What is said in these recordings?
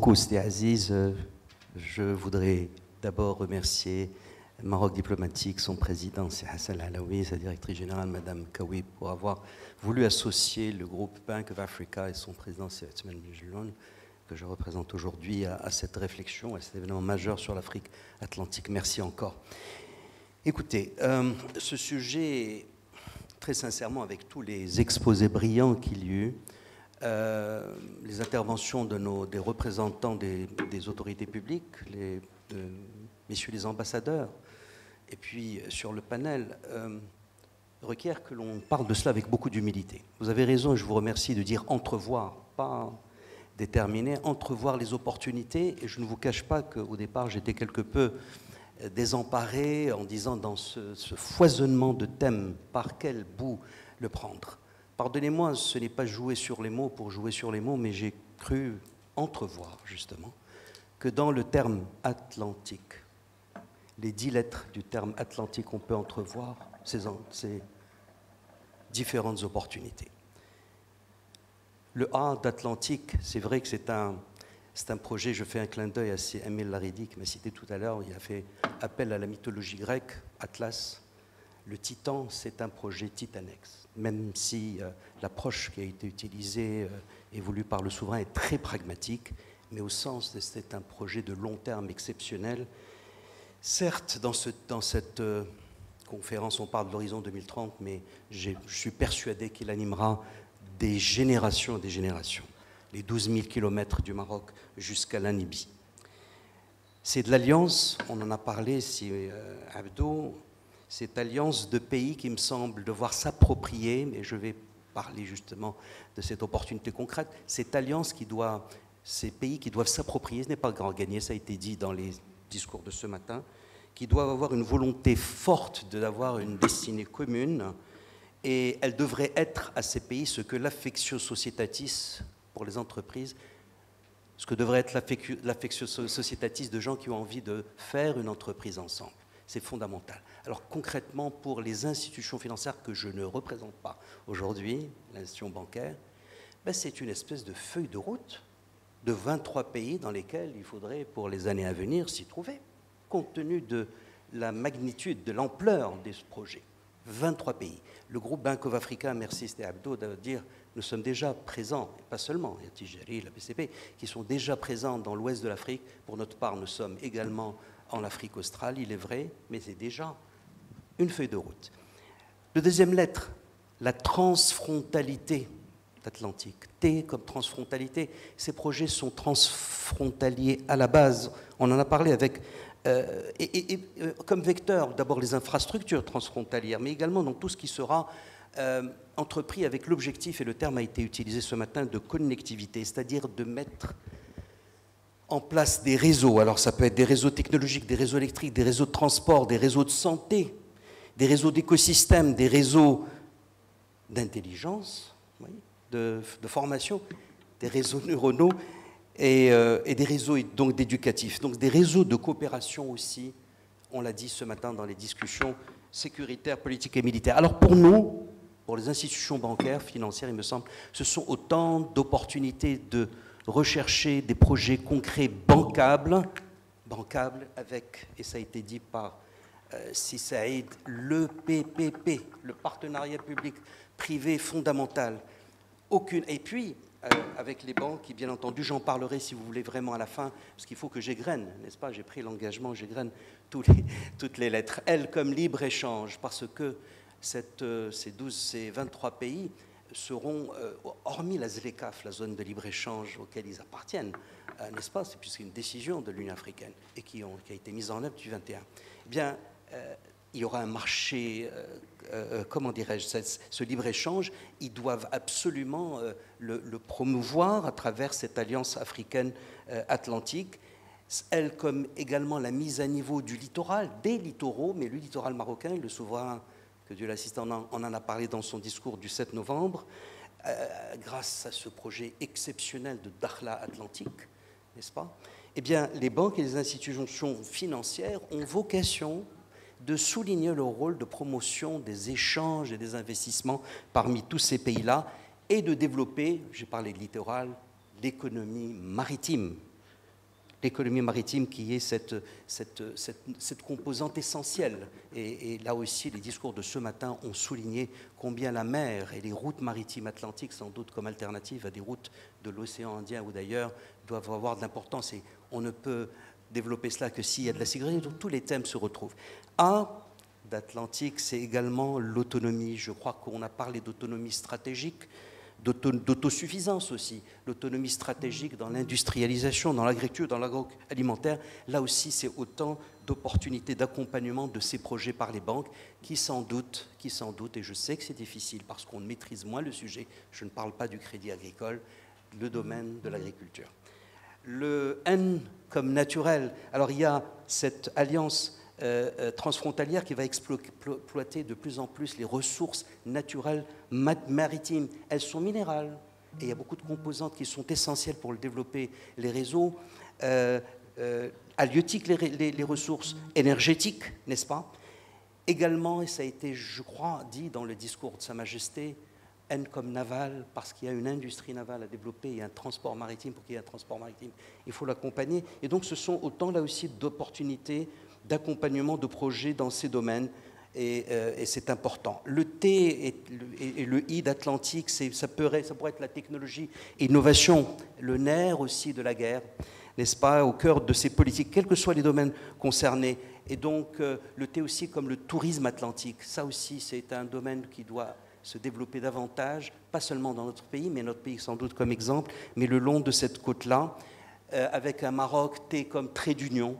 beaucoup, c'était Aziz. Je voudrais d'abord remercier Maroc Diplomatique, son président, c'est Hassan Alaoui, sa directrice générale, Madame Kawi, pour avoir voulu associer le groupe Bank of Africa et son président, c'est Othman Benjelloun, que je représente aujourd'hui, à cette réflexion, à cet événement majeur sur l'Afrique atlantique. Merci encore. Écoutez, ce sujet, très sincèrement, avec tous les exposés brillants qu'il y a eu, les interventions des représentants des autorités publiques, messieurs les ambassadeurs, et puis sur le panel, requiert que l'on parle de cela avec beaucoup d'humilité. Vous avez raison et je vous remercie de dire entrevoir, pas déterminer, entrevoir les opportunités. Et je ne vous cache pas qu'au départ, j'étais quelque peu désemparé en disant dans ce foisonnement de thèmes, par quel bout le prendre. Pardonnez-moi, ce n'est pas jouer sur les mots pour jouer sur les mots, mais j'ai cru entrevoir justement que dans le terme atlantique, les 10 lettres du terme atlantique, on peut entrevoir ces différentes opportunités. Le A d'Atlantique, c'est vrai que c'est un projet, je fais un clin d'œil à Emile Laridi qui m'a cité tout à l'heure, il a fait appel à la mythologie grecque, Atlas. Le Titan, c'est un projet titanesque, même si l'approche qui a été utilisée et voulue par le souverain est très pragmatique, mais au sens de c'est un projet de long terme exceptionnel. Certes, dans cette conférence, on parle de l'horizon 2030, mais je suis persuadé qu'il animera des générations et des générations. Les 12 000 kilomètres du Maroc jusqu'à la Namibie. C'est de l'alliance, on en a parlé, Abdo, cette alliance de pays qui me semble devoir s'approprier, mais je vais parler justement de cette opportunité concrète, cette alliance ces pays qui doivent s'approprier, ce n'est pas grand gagné, ça a été dit dans les discours de ce matin, qui doivent avoir une volonté forte d'avoir une destinée commune, et elle devrait être à ces pays ce que l'affectio societatis pour les entreprises, ce que devrait être l'affectio societatis de gens qui ont envie de faire une entreprise ensemble. C'est fondamental. Alors concrètement, pour les institutions financières que je ne représente pas aujourd'hui, l'institution bancaire, c'est une espèce de feuille de route de 23 pays dans lesquels il faudrait, pour les années à venir, s'y trouver, compte tenu de la magnitude, de l'ampleur de ce projet. 23 pays. Le groupe Bank of Africa, merci c'était Abdo de dire, nous sommes déjà présents, et pas seulement, il y a Tijari, la BCP, qui sont déjà présents dans l'ouest de l'Afrique. Pour notre part, nous sommes également en Afrique australe, il est vrai, mais c'est déjà une feuille de route. Le deuxième lettre, la transfrontalité atlantique. T comme transfrontalité. Ces projets sont transfrontaliers à la base. On en a parlé avec... comme vecteur, d'abord les infrastructures transfrontalières, mais également dans tout ce qui sera entrepris avec l'objectif, et le terme a été utilisé ce matin, de connectivité, c'est-à-dire de mettre en place des réseaux. Alors ça peut être des réseaux technologiques, des réseaux électriques, des réseaux de transport, des réseaux de santé, des réseaux d'écosystèmes, des réseaux d'intelligence, de formation, des réseaux neuronaux et des réseaux donc d'éducatifs. Donc des réseaux de coopération aussi, on l'a dit ce matin dans les discussions sécuritaires, politiques et militaires. Alors pour nous, pour les institutions bancaires, financières, il me semble, ce sont autant d'opportunités de rechercher des projets concrets bancables avec, et ça a été dit par Saïd, le PPP, le partenariat public-privé fondamental. Et puis, avec les banques, bien entendu, j'en parlerai si vous voulez vraiment à la fin, parce qu'il faut que j'égrène, n'est-ce pas? J'ai pris l'engagement, j'égrène toutes les lettres. L comme libre-échange, parce que ces 23 pays seront, hormis la ZLECAf, la zone de libre-échange auquel ils appartiennent, n'est-ce pas? C'est puisque c'est une décision de l'Union africaine et qui a été mise en œuvre depuis 21. Eh bien, il y aura un marché, comment dirais-je, ce libre-échange, ils doivent absolument le promouvoir à travers cette alliance africaine atlantique, elle comme également la mise à niveau du littoral, des littoraux, mais le littoral marocain, le souverain, que Dieu l'assiste, on en a parlé dans son discours du 7 novembre, grâce à ce projet exceptionnel de Dakhla Atlantique, n'est-ce pas? Eh bien, les banques et les institutions financières ont vocation de souligner leur rôle de promotion des échanges et des investissements parmi tous ces pays-là et de développer, j'ai parlé de littoral, l'économie maritime. l'économie maritime qui est cette composante essentielle. Et là aussi, les discours de ce matin ont souligné combien la mer et les routes maritimes atlantiques, sans doute comme alternative à des routes de l'océan Indien ou d'ailleurs, doivent avoir de l'importance. Et on ne peut développer cela que s'il y a de la sécurité. Donc tous les thèmes se retrouvent. D'Atlantique, c'est également l'autonomie. Je crois qu'on a parlé d'autonomie stratégique, d'autosuffisance aussi, l'autonomie stratégique dans l'industrialisation, dans l'agriculture, dans l'agroalimentaire. Là aussi, c'est autant d'opportunités d'accompagnement de ces projets par les banques qui sans doute, et je sais que c'est difficile parce qu'on maîtrise moins le sujet, je ne parle pas du crédit agricole, le domaine de l'agriculture. Le N comme naturel, alors il y a cette alliance transfrontalière qui va exploiter de plus en plus les ressources naturelles maritimes. Elles sont minérales et il y a beaucoup de composantes qui sont essentielles pour développer les réseaux halieutiques, les ressources énergétiques, n'est-ce pas? Également, et ça a été, je crois, dit dans le discours de Sa Majesté, N comme naval, parce qu'il y a une industrie navale à développer et un transport maritime. Pour qu'il y ait un transport maritime, il faut l'accompagner. Et donc, ce sont autant, là aussi, d'opportunités d'accompagnement de projets dans ces domaines, et c'est important. Le T et le I d'Atlantique, ça pourrait être la technologie, innovation, le nerf aussi de la guerre, n'est-ce pas, au cœur de ces politiques, quels que soient les domaines concernés. Et donc, le T aussi comme le tourisme atlantique, ça aussi, c'est un domaine qui doit se développer davantage, pas seulement dans notre pays, mais notre pays sans doute comme exemple, mais le long de cette côte-là, avec un Maroc, T comme trait d'union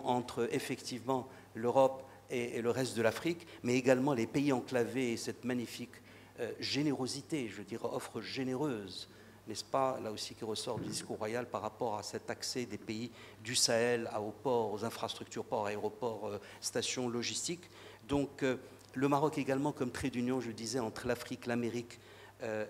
entre effectivement l'Europe et le reste de l'Afrique, mais également les pays enclavés et cette magnifique générosité, je dirais offre généreuse, n'est-ce pas, là aussi qui ressort du discours royal par rapport à cet accès des pays du Sahel aux ports, aux infrastructures, ports, aéroports, stations logistiques. Donc le Maroc également comme trait d'union, je disais, entre l'Afrique, l'Amérique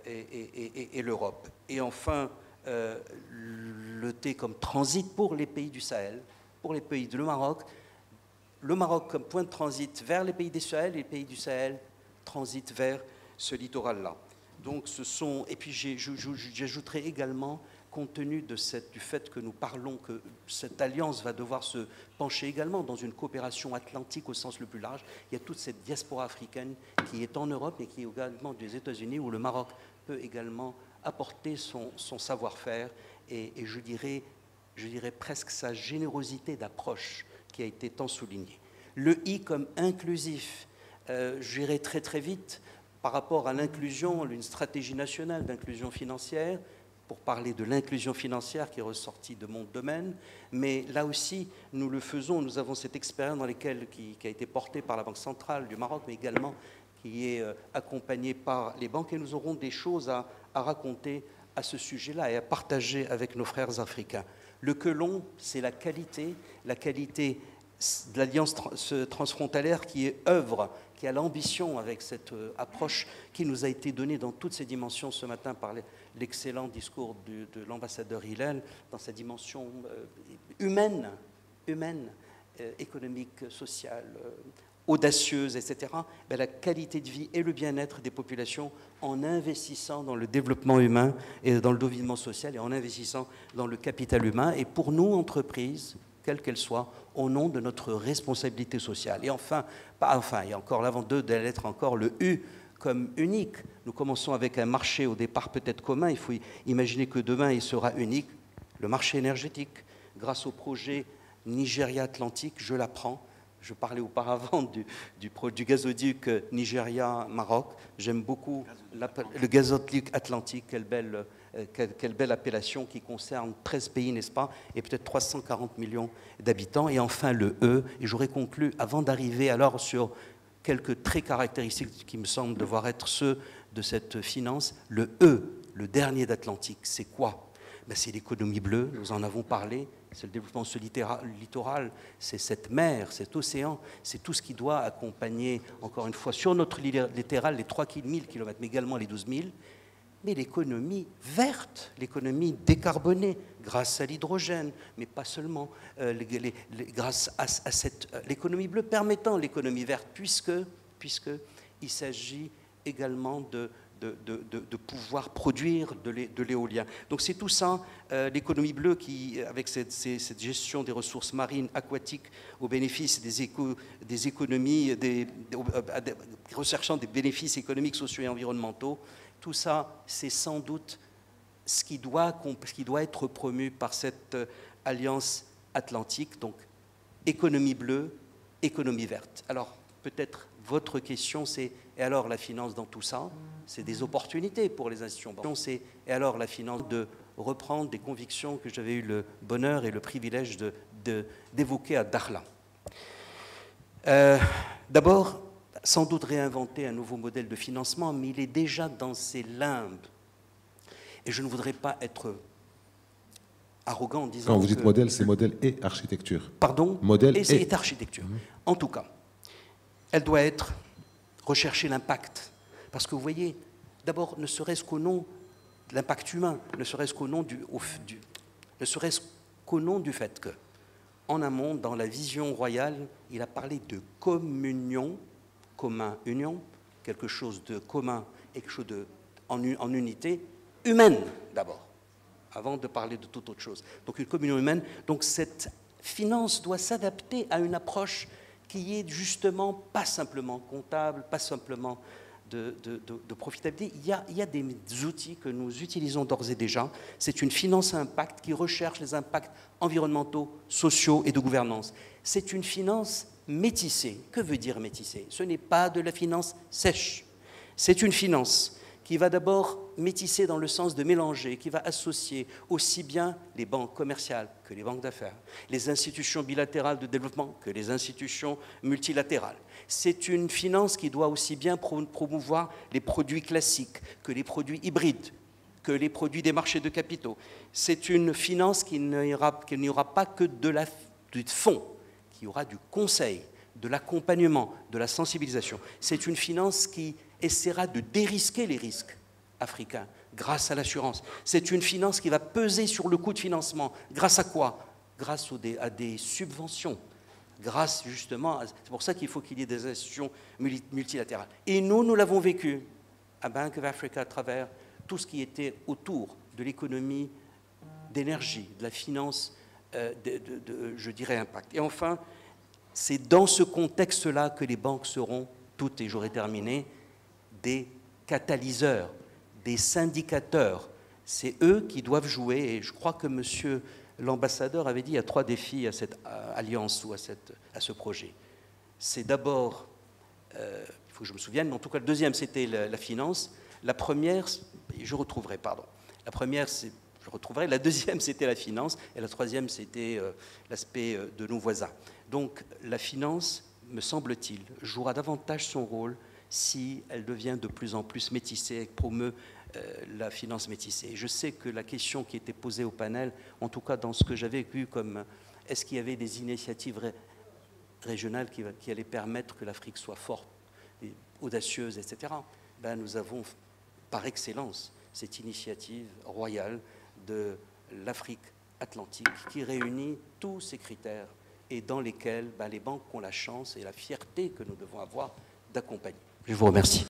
et l'Europe. Et enfin, le T comme transit pour les pays du Sahel, pour les pays de le Maroc comme point de transit vers les pays du Sahel, et les pays du Sahel transitent vers ce littoral-là. Donc ce sont, et puis j'ajouterai également, compte tenu du fait que nous parlons que cette alliance va devoir se pencher également dans une coopération atlantique au sens le plus large, il y a toute cette diaspora africaine qui est en Europe et qui est également des États-Unis, où le Maroc peut également apporter son savoir-faire et je dirais presque sa générosité d'approche qui a été tant soulignée. Le I comme inclusif, j'irai très très vite par rapport à l'inclusion, une stratégie nationale d'inclusion financière, pour parler de l'inclusion financière qui est ressortie de mon domaine, mais là aussi, nous le faisons, nous avons cette expérience qui a été portée par la Banque centrale du Maroc, mais également qui est accompagnée par les banques, et nous aurons des choses à raconter à ce sujet-là et à partager avec nos frères africains. Le quelon, c'est la qualité de l'alliance transfrontalière qui est œuvre, qui a l'ambition avec cette approche qui nous a été donnée dans toutes ses dimensions ce matin par l'excellent discours de l'ambassadeur Hillel, dans sa dimension humaine, économique, sociale, audacieuse, etc., la qualité de vie et le bien-être des populations en investissant dans le développement humain et dans le développement social et en investissant dans le capital humain. Et pour nous, entreprises, quelle qu'elle soit, au nom de notre responsabilité sociale. Et enfin, il y a encore l'avant de la lettre encore le U comme unique. Nous commençons avec un marché au départ peut-être commun, il faut imaginer que demain il sera unique, le marché énergétique, grâce au projet Nigeria Atlantique, je l'apprends. Je parlais auparavant du gazoduc Nigeria-Maroc. J'aime beaucoup le gazoduc Atlantique, quelle belle appellation qui concerne 13 pays, n'est-ce pas, et peut-être 340 millions d'habitants. Et enfin le E, et j'aurais conclu, avant d'arriver alors sur quelques traits caractéristiques qui me semblent devoir être ceux de cette finance, le E, le dernier d'Atlantique, c'est quoi? C'est l'économie bleue, nous en avons parlé, c'est le développement de ce littoral, c'est cette mer, cet océan, c'est tout ce qui doit accompagner, encore une fois, sur notre littoral, les 3 000 km, mais également les 12 000, mais l'économie verte, l'économie décarbonée, grâce à l'hydrogène, mais pas seulement, grâce à l'économie bleue permettant l'économie verte, puisqu'il s'agit également de pouvoir produire de l'éolien. Donc c'est tout ça, l'économie bleue, qui, avec cette gestion des ressources marines, aquatiques, au bénéfice des économies, recherchant des bénéfices économiques, sociaux et environnementaux, tout ça, c'est sans doute ce qui doit être promu par cette alliance atlantique, donc économie bleue, économie verte. Alors, peut-être votre question, c'est « et alors la finance dans tout ça ?» C'est des opportunités pour les institutions bancaires. Et alors la finance, de reprendre des convictions que j'avais eu le bonheur et le privilège d'évoquer à Dakhla. D'abord, sans doute réinventer un nouveau modèle de financement, mais il est déjà dans ses limbes. Et je ne voudrais pas être arrogant en disant. Quand vous dites modèle, c'est modèle et architecture. Pardon? Modèle et architecture. En tout cas, elle doit être rechercher l'impact. Parce que vous voyez, d'abord, ne serait-ce qu'au nom de l'impact humain, ne serait-ce qu'au nom du fait que, en amont, dans la vision royale, il a parlé de communion, commun, union, quelque chose de commun et quelque chose en unité, humaine d'abord, avant de parler de toute autre chose. Donc une communion humaine. Donc cette finance doit s'adapter à une approche qui est justement pas simplement comptable, pas simplement de profitabilité. Il y a des outils que nous utilisons d'ores et déjà. C'est une finance à impact qui recherche les impacts environnementaux, sociaux et de gouvernance. C'est une finance métissée. Que veut dire métissée? Ce n'est pas de la finance sèche. C'est une finance qui va d'abord métisser dans le sens de mélanger, qui va associer aussi bien les banques commerciales que les banques d'affaires, les institutions bilatérales de développement que les institutions multilatérales. C'est une finance qui doit aussi bien promouvoir les produits classiques que les produits hybrides, que les produits des marchés de capitaux. C'est une finance qui n'y aura pas que du fonds, qui aura du conseil, de l'accompagnement, de la sensibilisation. C'est une finance qui essaiera de dérisquer les risques africains grâce à l'assurance. C'est une finance qui va peser sur le coût de financement. Grâce à quoi? Grâce à des subventions. Grâce justement, c'est pour ça qu'il faut qu'il y ait des institutions multilatérales. Et nous l'avons vécu à Bank of Africa à travers tout ce qui était autour de l'économie d'énergie, de la finance, je dirais, impact. Et enfin, c'est dans ce contexte-là que les banques seront toutes, et j'aurai terminé, des catalyseurs, des syndicateurs. C'est eux qui doivent jouer, et je crois que monsieur l'ambassadeur avait dit il y a 3 défis à cette alliance ou à ce projet. C'est d'abord, il faut que je me souvienne, mais en tout cas le deuxième c'était la finance, la première, je retrouverai, pardon, la première c'est, je retrouverai, la deuxième c'était la finance, et la troisième c'était l'aspect de nos voisins. Donc la finance, me semble-t-il, jouera davantage son rôle si elle devient de plus en plus métissée et promeut la finance métissée. Je sais que la question qui était posée au panel, en tout cas dans ce que j'avais vu comme est-ce qu'il y avait des initiatives régionales qui allaient permettre que l'Afrique soit forte, et audacieuse, etc. Ben, nous avons par excellence cette initiative royale de l'Afrique atlantique qui réunit tous ces critères et dans lesquels ben, les banques ont la chance et la fierté que nous devons avoir d'accompagner. Je vous remercie.